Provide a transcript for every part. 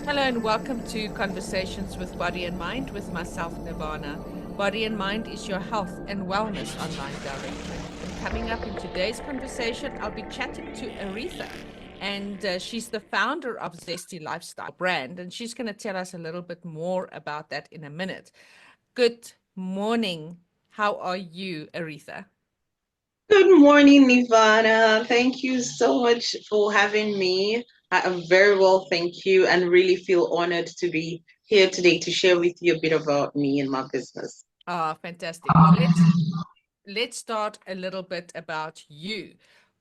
Hello and welcome to Conversations with Body and Mind with myself, Nirvana. Body and Mind is your health and wellness online directory. And coming up in today's conversation, I'll be chatting to Aritha, and she's the founder of Zesty Lifestyle brand, and she's going to tell us a little bit more about that in a minute. Good morning. How are you, Aritha? Good morning, Nirvana. Thank you so much for having me. I am very well, thank you, and really feel honored to be here today to share with you a bit about me and my business. Ah, fantastic. Well, let's start a little bit about you.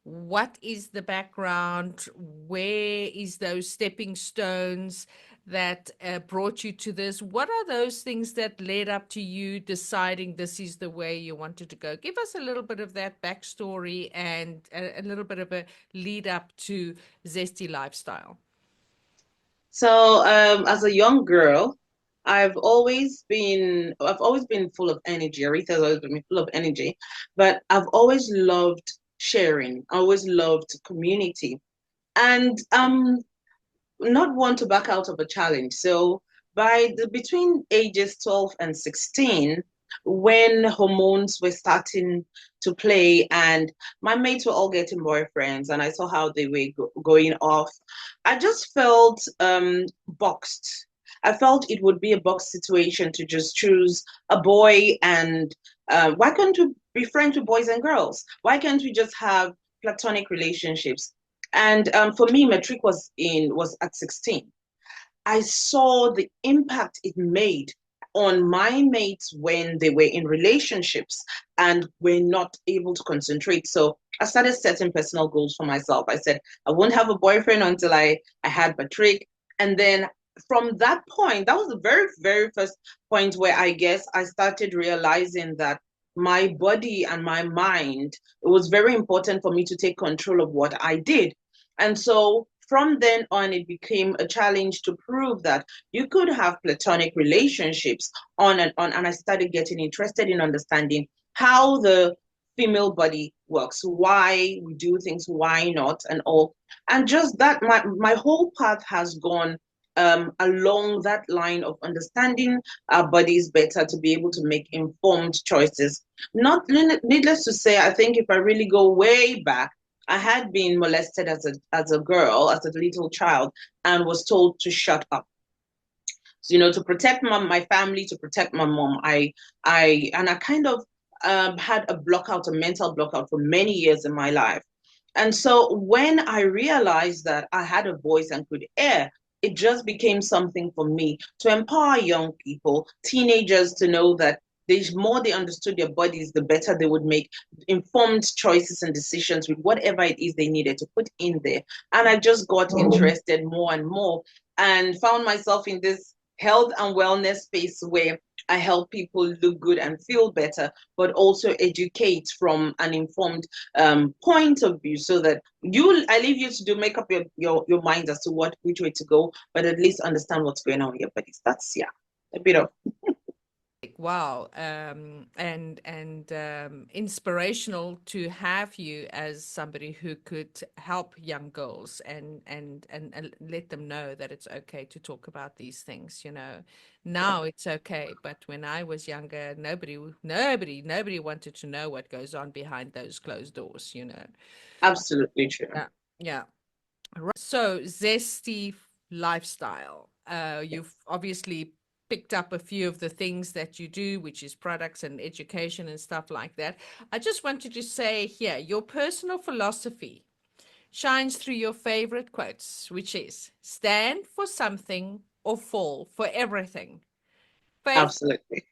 What is the background? Where is those stepping stones that brought you to this? What are those things that led up to you deciding this is the way you wanted to go? Give us a little bit of that backstory and a little bit of a lead up to Zesty Lifestyle. So, as a young girl, I've always been full of energy. Aretha's always been full of energy, but I've always loved sharing. I always loved community, and not one to back out of a challenge. So between ages 12 and 16, when hormones were starting to play and my mates were all getting boyfriends and I saw how they were going off, I just felt boxed. I felt it would be a box situation to just choose a boy and why can't we be friends with boys and girls? Why can't we just have platonic relationships? And for me, matric was at 16. I saw the impact it made on my mates when they were in relationships and were not able to concentrate. So I started setting personal goals for myself. I said I won't have a boyfriend until I had matric. And then from that point, that was the very, very first point where I guess I started realizing that my body and my mind, it was very important for me to take control of what I did. And so from then on, it became a challenge to prove that you could have platonic relationships on and on. And I started getting interested in understanding how the female body works, why we do things, why not, and all. And just that, my whole path has gone along that line of understanding our bodies better to be able to make informed choices. Not needless to say, I think if I really go way back, I had been molested as a girl, as a little child, and was told to shut up. So, to protect my family, to protect my mom. I kind of had a mental blockout for many years in my life. And so when I realized that I had a voice and could air, it just became something for me to empower young people, teenagers to know that the more they understood their bodies, the better they would make informed choices and decisions with whatever it is they needed to put in there. And I just got interested more and more and found myself in this health and wellness space where I help people look good and feel better, but also educate from an informed point of view so that I leave you to do make up your mind as to which way to go, but at least understand what's going on with your bodies. That's yeah, a bit of Wow, inspirational to have you as somebody who could help young girls and let them know that it's okay to talk about these things. Now it's okay, but when I was younger, nobody wanted to know what goes on behind those closed doors. absolutely true. Yeah, yeah. Right. So, Zesty Lifestyle. You've obviously picked up a few of the things that you do, which is products and education and stuff like that. I just wanted to say here, your personal philosophy shines through your favorite quotes, which is stand for something or fall for everything. Faith, Absolutely.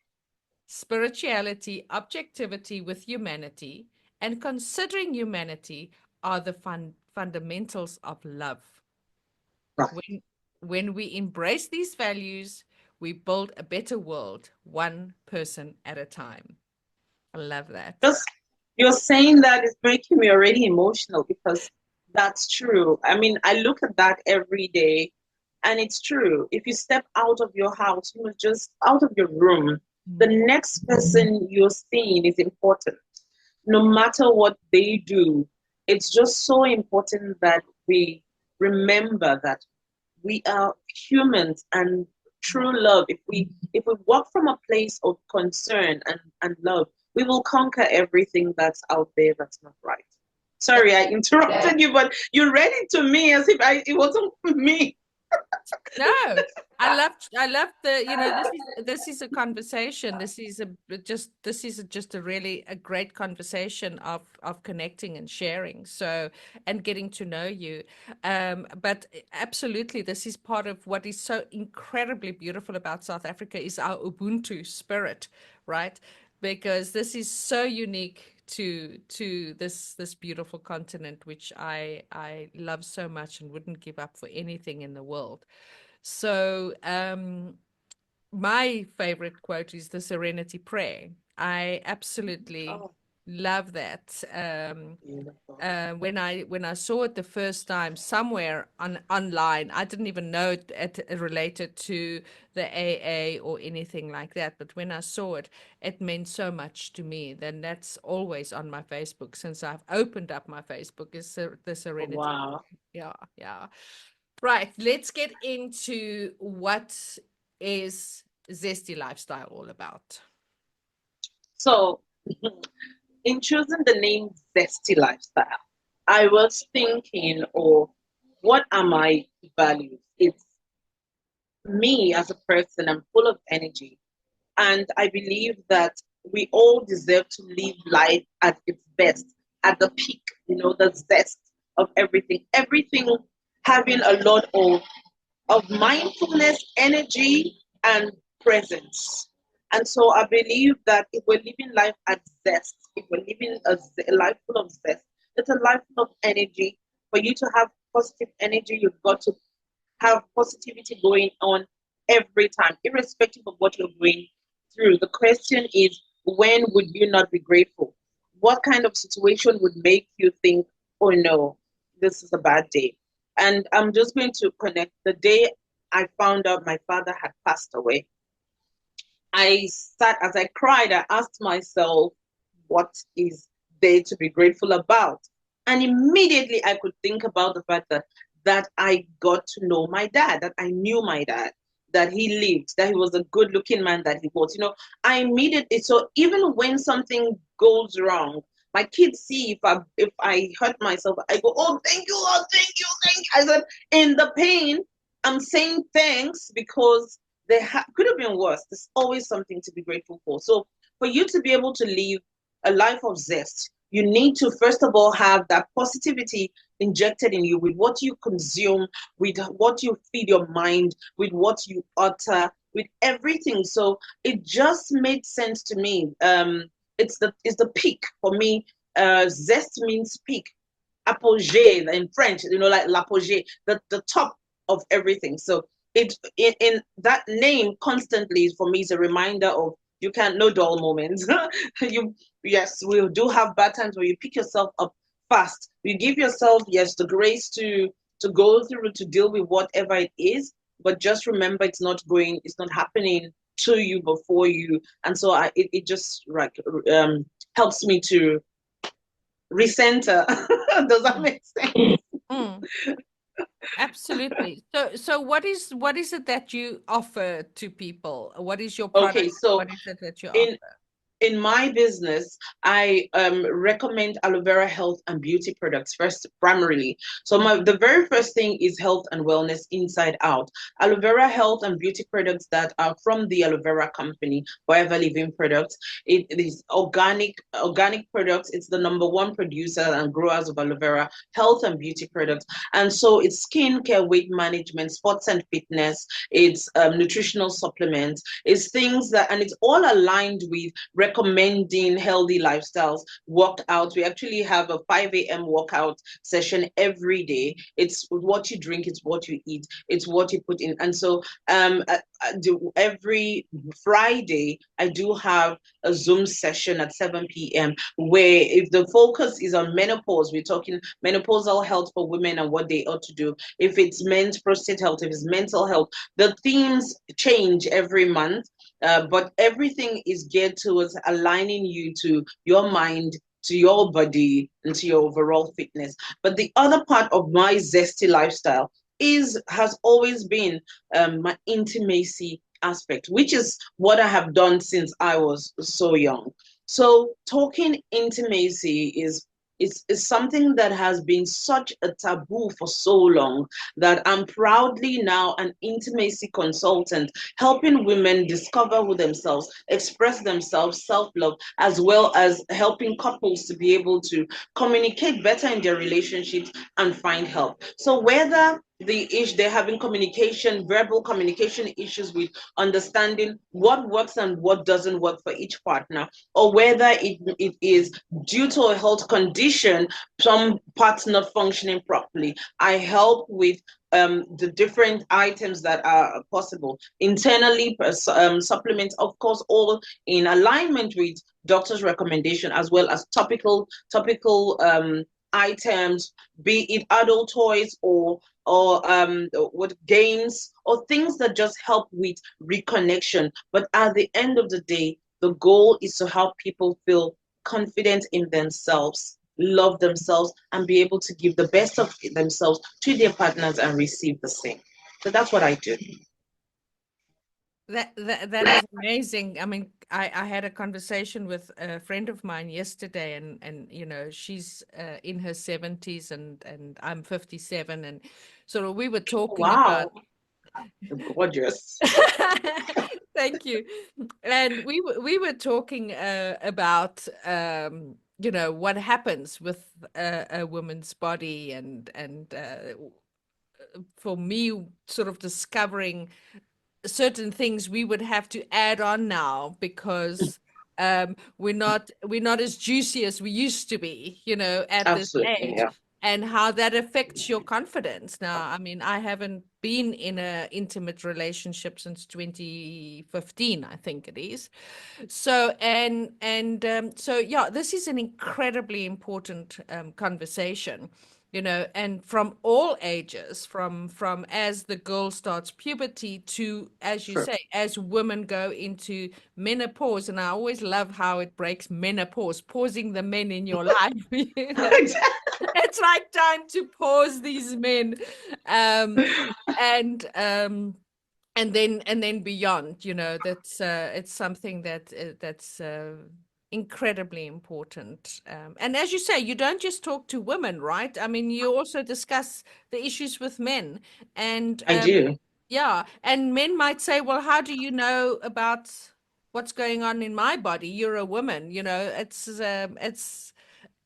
spirituality, objectivity with humanity, and considering humanity are the fundamentals of love. Right. When when we embrace these values, we build a better world, one person at a time. I love that. Just you're saying that is making me already emotional because that's true. I mean, I look at that every day and it's true. If you step out of your house, just out of your room, the Mm. next person you're seeing is important. No matter what they do, it's just so important that we remember that we are humans, and true love, if we walk from a place of concern and love, we will conquer everything that's out there that's not right. Sorry, I interrupted you, but you read it to me as if it wasn't me. No, I love the, this is a conversation. This is just a really a great conversation of connecting and sharing. So, and getting to know you. But absolutely, this is part of what is so incredibly beautiful about South Africa is our Ubuntu spirit, right? Because this is so unique to this beautiful continent, which I love so much and wouldn't give up for anything in the world. So, my favorite quote is the Serenity Prayer. I absolutely Oh, love that. beautiful. When I saw it the first time somewhere online, I didn't even know it related to the AA or anything like that. But when I saw it, it meant so much to me. Then that's always on my Facebook since I've opened up my Facebook is the Serenity. Wow. Yeah, yeah. Right, let's get into what is Zesty Lifestyle all about. So, in choosing the name Zesty Lifestyle, I was thinking, oh, what are my values? It's me as a person, I'm full of energy. And I believe that we all deserve to live life at its best, at the peak, the zest of everything. Everything having a lot of mindfulness, energy, and presence. And so I believe that if we're living life at zest, if we're living a life full of zest, it's a life full of energy. For you to have positive energy, you've got to have positivity going on every time, irrespective of what you're going through. The question is, when would you not be grateful? What kind of situation would make you think, oh no, this is a bad day? And I'm just going to connect the day I found out my father had passed away. I sat as I cried, I asked myself, what is there to be grateful about? And immediately I could think about the fact that I got to know my dad, that I knew my dad, that he lived, that he was a good looking man that he was. I immediately, so even when something goes wrong, my kids see if I hurt myself, I go, oh, thank you, Lord, thank you, thank you. I said, in the pain, I'm saying thanks because could have been worse. There's always something to be grateful for. So for you to be able to live a life of zest, you need to first of all have that positivity injected in you with what you consume, with what you feed your mind, with what you utter, with everything. So it just made sense to me. It's the peak for me. Zest means peak. Apogee in French, like l'apogee, the top of everything. So in that name constantly for me is a reminder of you can't no dull moments. you Yes, we do have bad times where you pick yourself up fast. You give yourself, yes, the grace to go through, to deal with whatever it is, but just remember it's not happening to you, before you. And so it just like helps me to recenter. Does that make sense? Mm, absolutely. So what is it that you offer to people? What is your Okay, product? so What is it that you in offer? in my business, I recommend aloe vera health and beauty products first, primarily. So the very first thing is health and wellness inside out. Aloe vera health and beauty products that are from the aloe vera company, Forever Living Products. It is organic products. It's the number one producer and growers of aloe vera health and beauty products. And so it's skincare, weight management, sports and fitness. It's nutritional supplements. It's things and it's all aligned with recommending healthy lifestyles, workouts. We actually have a 5 a.m. workout session every day. It's what you drink, it's what you eat, it's what you put in. And so every Friday, I do have a Zoom session at 7 p.m. where if the focus is on menopause, we're talking menopausal health for women and what they ought to do. If it's men's prostate health, if it's mental health, the themes change every month. But everything is geared towards aligning you to your mind, to your body, and to your overall fitness. But the other part of my zesty lifestyle has always been my intimacy aspect, which is what I have done since I was so young. So talking intimacy is something that has been such a taboo for so long that I'm proudly now an intimacy consultant, helping women discover who themselves, express themselves, self-love, as well as helping couples to be able to communicate better in their relationships and find help. So whether they're having communication, verbal communication issues with understanding what works and what doesn't work for each partner, or whether it is due to a health condition, some parts not functioning properly, I help with the different items that are possible internally, supplements, of course, all in alignment with doctor's recommendation, as well as topical items, be it adult toys or with games or things that just help with reconnection. But at the end of the day, the goal is to help people feel confident in themselves, love themselves, and be able to give the best of themselves to their partners and receive the same. So that's what I do. That is amazing. I mean, I had a conversation with a friend of mine yesterday, and you know, she's in her 70s, and I'm 57, and so we were talking about. Wow, gorgeous. Thank you. And we were talking about you know, what happens with a woman's body, and for me, sort of discovering certain things we would have to add on now because we're not as juicy as we used to be, you know, at this Absolutely, age, yeah. and how that affects your confidence. Now, I mean, I haven't been in a intimate relationship since 2015, I think it is. So so yeah, this is an incredibly important conversation, you know, and from all ages, from as the girl starts puberty to, as you True. say, as women go into menopause. And I always love how it breaks menopause, pausing the men in your life. You know, it's like time to pause these men, um, and and then beyond, you know, that's it's something that's incredibly important. And as you say, you don't just talk to women, right? I mean, you also discuss the issues with men, and I do. yeah, and men might say, well, how do you know about what's going on in my body? You're a woman, you know.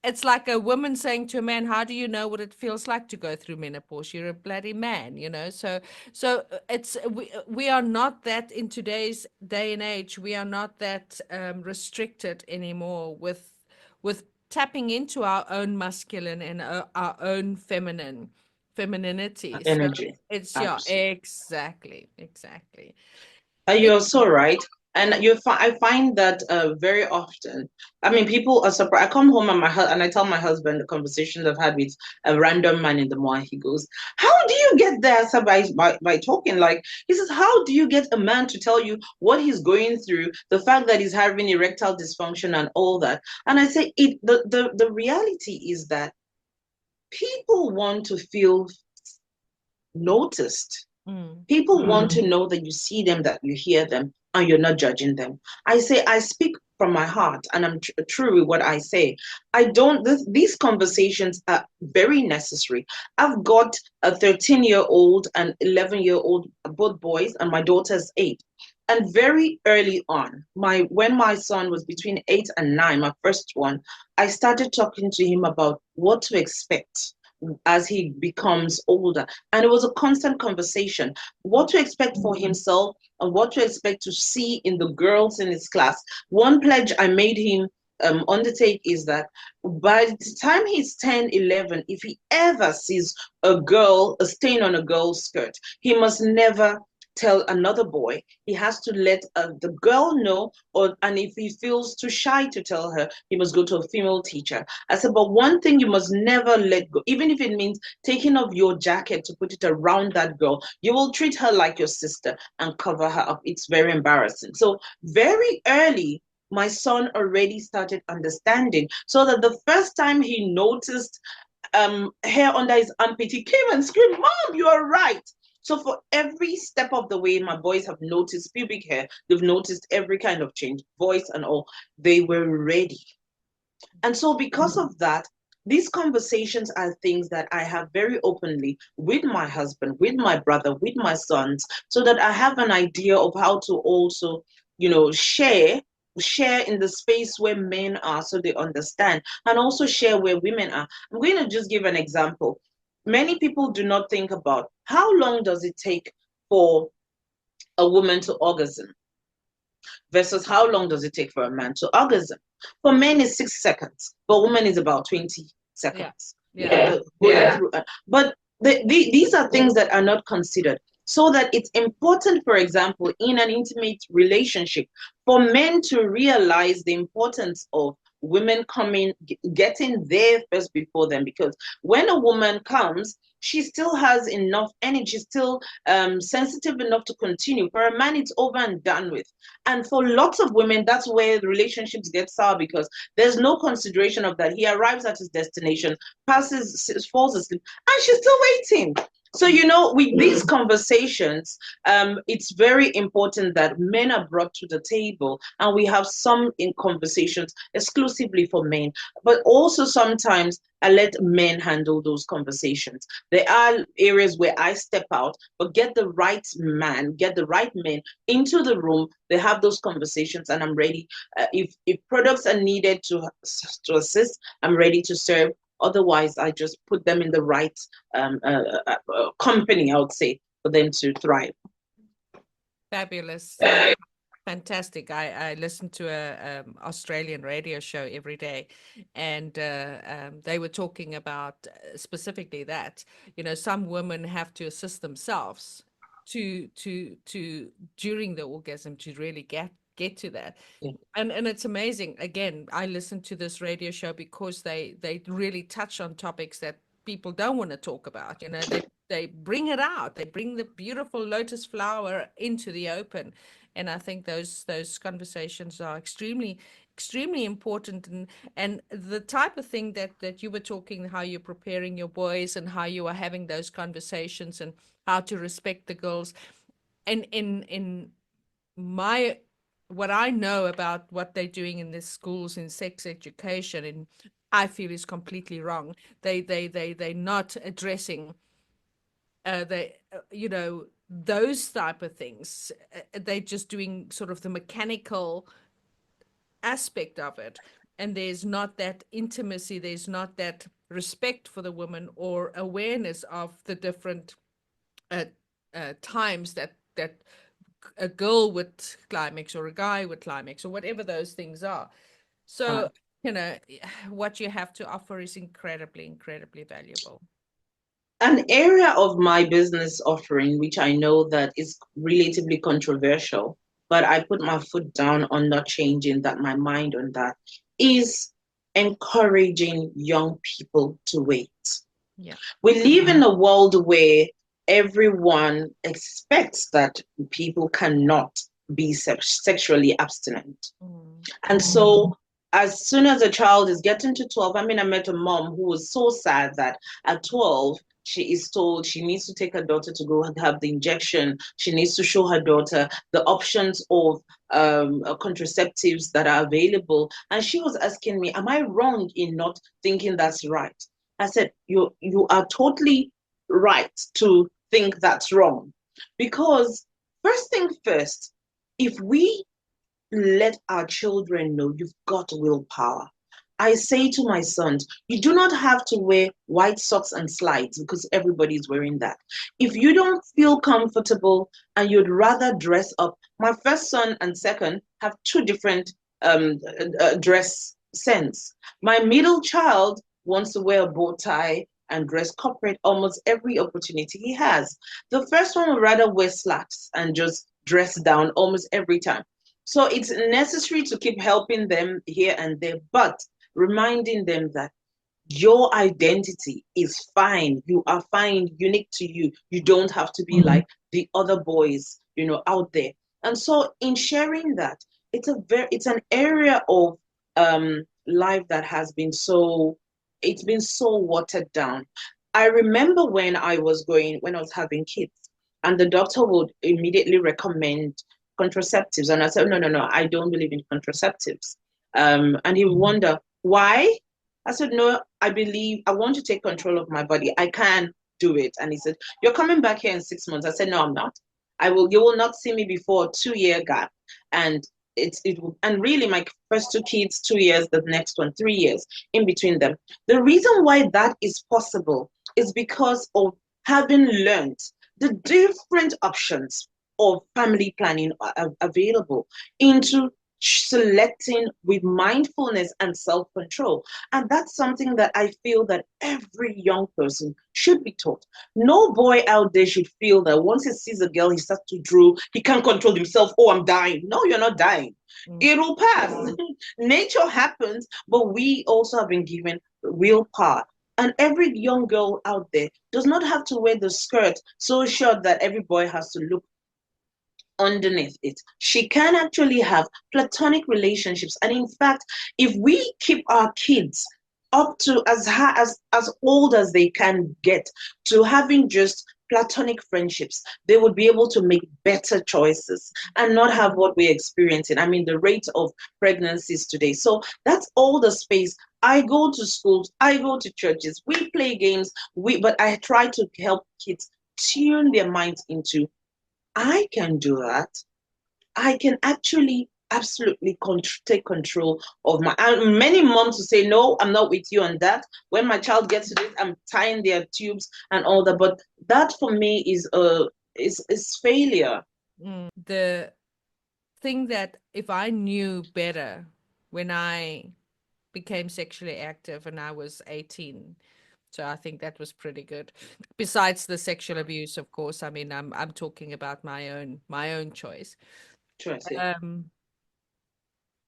It's like a woman saying to a man, how do you know what it feels like to go through menopause? You're a bloody man, you know. So it's we are not that, in today's day and age, we are not that restricted anymore with tapping into our own masculine and our own femininity. So Energy. it's, yeah, Absolutely. exactly. You're so right. And I find that very often. I mean, people are surprised. I come home and and I tell my husband the conversation I've had with a random man in the mall. He goes, "How do you get there?" So by talking, like he says, "How do you get a man to tell you what he's going through, the fact that he's having erectile dysfunction and all that?" And I say, the reality is that people want to feel noticed. Mm, People want to know that you see them, that you hear them, and you're not judging them. I say, I speak from my heart, and I'm true with what I say. I don't, these conversations are very necessary. I've got a 13-year-old and 11-year-old, both boys, and my daughter's 8. And very early on, when my son was between 8 and 9, my first one, I started talking to him about what to expect as he becomes older. And it was a constant conversation, what to expect for himself and what to expect to see in the girls in his class. One pledge I made him undertake is that by the time he's 10, 11, if he ever sees a stain on a girl's skirt, he must never tell another boy. He has to let the girl know, and if he feels too shy to tell her, he must go to a female teacher. I said, but one thing you must never let go, even if it means taking off your jacket to put it around that girl, you will treat her like your sister and cover her up. It's very embarrassing. So very early, my son already started understanding, so that the first time he noticed hair under his armpit, he came and screamed, "Mom, you are right." So for every step of the way, my boys have noticed pubic hair. They've noticed every kind of change, voice and all. They were ready. And so because of that, these conversations are things that I have very openly with my husband, with my brother, with my sons, so that I have an idea of how to also, share in the space where men are so they understand, and also share where women are. I'm going to just give an example. Many people do not think about how long does it take for a woman to orgasm versus how long does it take for a man to orgasm. For men, it's 6 seconds, but women is about 20 Yeah. seconds. Yeah. Going through, but these are things that are not considered. So that it's important, for example, in an intimate relationship, for men to realize the importance of women coming, getting there first before them. Because when a woman comes, she still has enough energy, still sensitive enough to continue. For a man, it's over and done with. And for lots of women, that's where the relationships get sour, because there's no consideration of that. He arrives at his destination, falls asleep, and she's still waiting. So, with these conversations, it's very important that men are brought to the table, and we have some in conversations exclusively for men, but also sometimes I let men handle those conversations. There are areas where I step out, but get the right man, get the right men into the room. They have those conversations, and I'm ready. If products are needed to assist, I'm ready to serve. Otherwise, I just put them in the right company, I would say, for them to thrive. Fabulous. Fantastic. I listen to a Australian radio show every day, and they were talking about specifically that, some women have to assist themselves to during the orgasm to really get to that. Yeah. And it's amazing. Again, I listen to this radio show because they really touch on topics that people don't want to talk about. They bring it out. They bring the beautiful lotus flower into the open. And I think those conversations are extremely important. And the type of thing that you were talking, how you're preparing your boys and how you are having those conversations and how to respect the girls. And in my what I know about what they're doing in the schools in sex education, and I feel is completely wrong. They're not addressing they those type of things. They're just doing sort of the mechanical aspect of it, and there's not that intimacy, there's not that respect for the woman or awareness of the different uh, times that a girl with climax or a guy with climax or whatever those things are. So, you know, what you have to offer is incredibly valuable. An area of my business offering, which I know that is relatively controversial, but I put my foot down on not changing that, my mind on that, is encouraging young people to wait. Yeah. We live in a world where everyone expects that people cannot be sexually abstinent. Mm. And so as soon as a child is getting to 12, I mean, I met a mom who was so sad that at 12, she is told she needs to take her daughter to go and have the injection. She needs to show her daughter the options of contraceptives that are available. And she was asking me, am I wrong in not thinking that's right? I said, you are totally right to think that's wrong. Because first thing first, if we let our children know you've got willpower. I say to my sons, you do not have to wear white socks and slides because everybody's wearing that. If you don't feel comfortable and you'd rather dress up, my first son and second have two different dress sense. My middle child wants to wear a bow tie and dress corporate almost every opportunity he has. The first one would rather wear slacks and just dress down almost every time. So it's necessary to keep helping them here and there, but reminding them that your identity is fine. You are fine, unique to you. You don't have to be like the other boys, out there. And so in sharing that, it's an area of life that has been so it's been so watered down. I remember when I was having kids, and the doctor would immediately recommend contraceptives. And I said, no, no, no, I don't believe in contraceptives. And he would wonder, why? I said, no, I want to take control of my body. I can do it. And he said, you're coming back here in 6 months. I said, no, I'm not. You will not see me before a 2 year gap. And and really my first two kids, 2 years, the next one, 3 years in between them. The reason why that is possible is because of having learned the different options of family planning are available into selecting with mindfulness and self-control. And that's something that I feel that every young person should be taught. No boy out there should feel that once he sees a girl, he starts to drool, he can't control himself. Oh, I'm dying. No, you're not dying. It'll pass. Nature happens, but we also have been given willpower. And every young girl out there does not have to wear the skirt so short that every boy has to look underneath it. She can actually have platonic relationships. And in fact, if we keep our kids up to as high as old as they can get to having just platonic friendships, they would be able to make better choices and not have what we're experiencing. I mean, the rate of pregnancies today. So that's all the space. I go to schools, I go to churches, we play games, but I try to help kids tune their minds into, I can do that. I can actually absolutely take control of my. And many moms will say, "No, I'm not with you on that." When my child gets to this, I'm tying their tubes and all that. But that for me is failure. The thing that if I knew better when I became sexually active and I was 18. So I think that was pretty good. Besides the sexual abuse, of course. I mean, I'm talking about my own choice. Choice, yeah.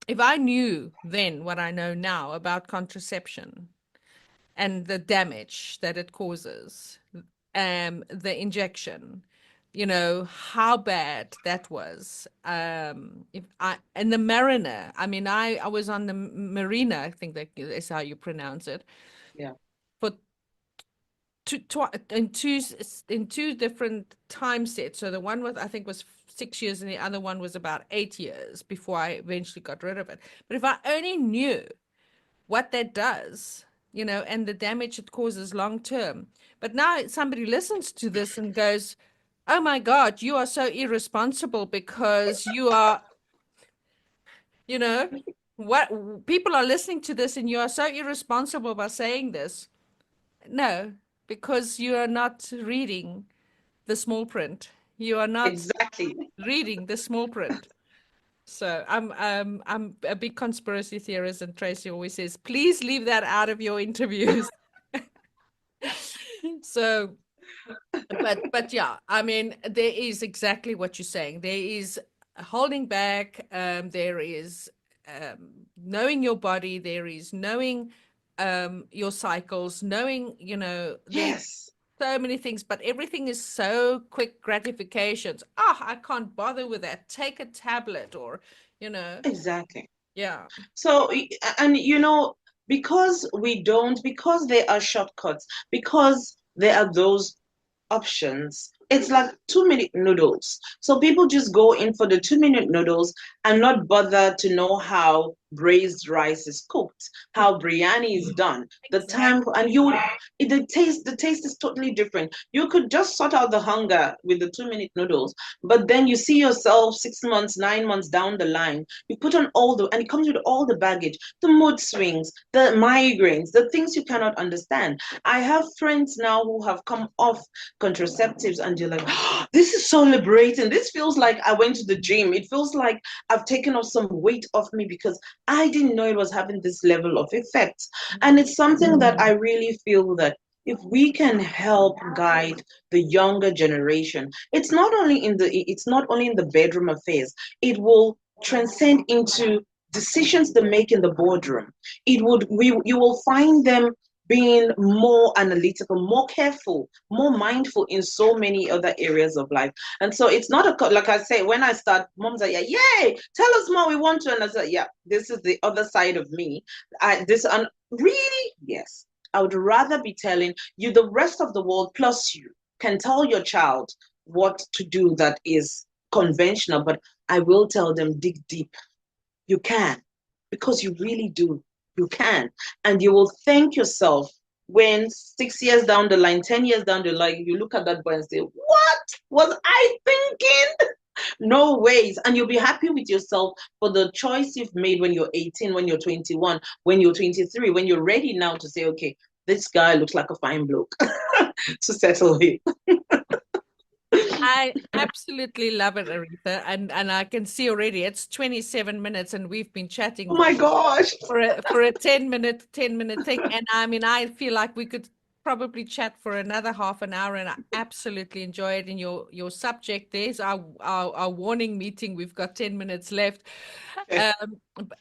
If I knew then what I know now about contraception and the damage that it causes, the injection, how bad that was. If I and the mariner, I mean, I was on the marina, I think that is how you pronounce it, Yeah. for in two different time sets. So the one I think was 6 years, and the other one was about 8 years before I eventually got rid of it. But if I only knew what that does, and the damage it causes long term. But now somebody listens to this and goes, "Oh my God, you are so irresponsible because you are, you know, what people are listening to this and you are so irresponsible by saying this." No, because you are not reading the small print. You are not Exactly. reading the small print. So I'm a big conspiracy theorist, and Tracy always says, please leave that out of your interviews. So but yeah, I mean, there is exactly what you're saying. There is holding back, there is knowing your body, there is knowing your cycles, knowing, there's Yes. so many things, but everything is so quick gratifications. I can't bother with that. Take a tablet or, Exactly. yeah. So, and because there are shortcuts, because there are those options. It's like 2 minute noodles. So people just go in for the 2 minute noodles and not bother to know how braised rice is cooked, how biryani is done, the time, and the taste is totally different. You could just sort out the hunger with the 2 minute noodles, but then you see yourself 6 months, 9 months down the line, you put on and it comes with all the baggage, the mood swings, the migraines, the things you cannot understand. I have friends now who have come off contraceptives and you're like, oh, this is so liberating. This feels like I went to the gym. It feels like I've taken off some weight off me because I didn't know it was having this level of effect. And it's something that I really feel that if we can help guide the younger generation, it's not only in the bedroom affairs, it will transcend into decisions they make in the boardroom. You will find them being more analytical, more careful, more mindful in so many other areas of life. And so it's not like I say, when I start, moms are, yeah, yay, tell us more, we want to. And I said, yeah, this is the other side of me. And really, yes. I would rather be telling you the rest of the world plus you can tell your child what to do that is conventional, but I will tell them dig deep. You can, because you really do. You can. And you will thank yourself when 6 years down the line, 10 years down the line, you look at that boy and say, what was I thinking? No ways. And you'll be happy with yourself for the choice you've made when you're 18, when you're 21, when you're 23, when you're ready now to say, okay, this guy looks like a fine bloke to settle with. I absolutely love it, Aretha, and I can see already it's 27 minutes, and we've been Oh chatting my gosh. for a 10-minute thing. And I mean, I feel like we could probably chat for another half an hour, and I absolutely enjoy it. In your subject, there's our warning meeting. We've got 10 minutes left.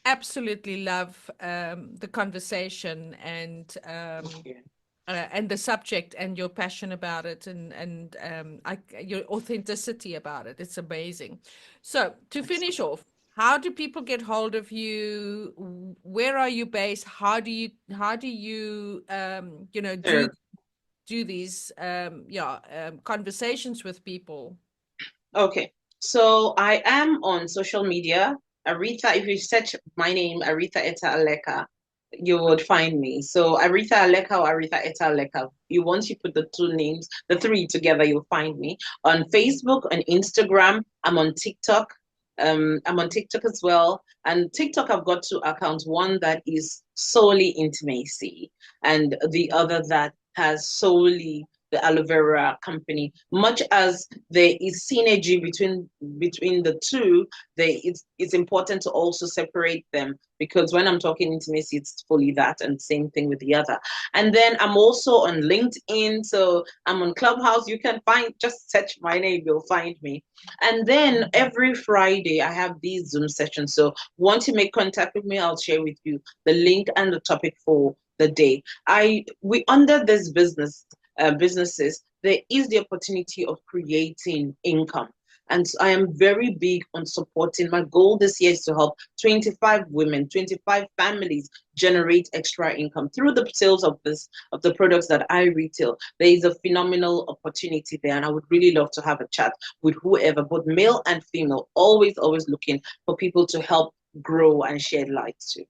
Absolutely love the conversation and the subject and your passion about it, and your authenticity about it. It's amazing. So to finish off, how do people get hold of you? Where are you based? How do you Sure. do these conversations with people? Okay. So I am on social media. Aritha, if you search my name, Aritha Etta-Aleka, you would find me. So Aritha Aleka or Aritha Etta-Aleka. You once you put the two names, the three together, you'll find me. On Facebook and Instagram. I'm on TikTok. I'm on TikTok as well. And TikTok, I've got two accounts. One that is solely intimacy, and the other that has solely the aloe vera company. Much as there is synergy between the two, it's important to also separate them, because when I'm talking intimacy, it's fully that, and same thing with the other. And then I'm also on LinkedIn, so I'm on Clubhouse. You can just search my name, you'll find me. And then every Friday I have these Zoom sessions. So once you make contact with me, I'll share with you the link and the topic for the day. We under this businesses, there is the opportunity of creating income. And I am very big on supporting. My goal this year is to help 25 women, 25 families generate extra income through the sales of the products that I retail. There is a phenomenal opportunity there, and I would really love to have a chat with whoever, both male and female, always looking for people to help grow and shed light to.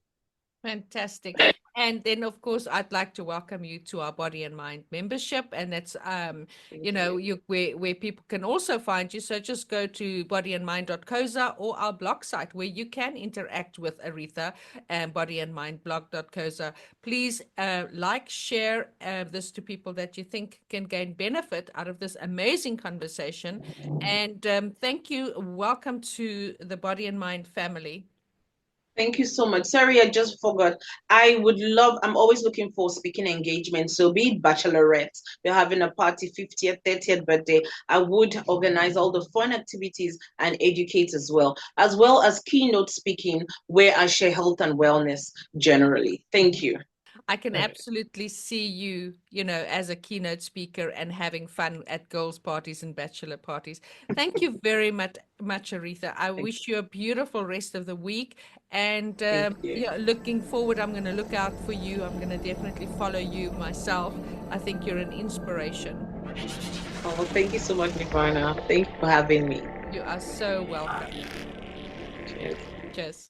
Fantastic. And then, of course, I'd like to welcome you to our Body and Mind membership. And that's, Thank you. where people can also find you. So just go to bodyandmind.coza or our blog site where you can interact with Aretha and bodyandmindblog.coza. Please like, share this to people that you think can gain benefit out of this amazing conversation. And thank you. Welcome to the Body and Mind family. Thank you so much. Sorry, I just forgot. I'm always looking for speaking engagements. So be it bachelorettes, you're having a party, 50th, 30th birthday. I would organize all the fun activities and educate as well as keynote speaking, where I share health and wellness generally. Thank you. I can absolutely see you, as a keynote speaker and having fun at girls' parties and bachelor parties. Thank you very much, Aretha. I Thank, wish you a beautiful rest of the week. And thank you. yeah, looking forward, I'm going to look out for you. I'm going to definitely follow you myself. I think you're an inspiration. Oh, thank you so much, Nirvana. Thank you for having me. You are so welcome. Cheers. Cheers.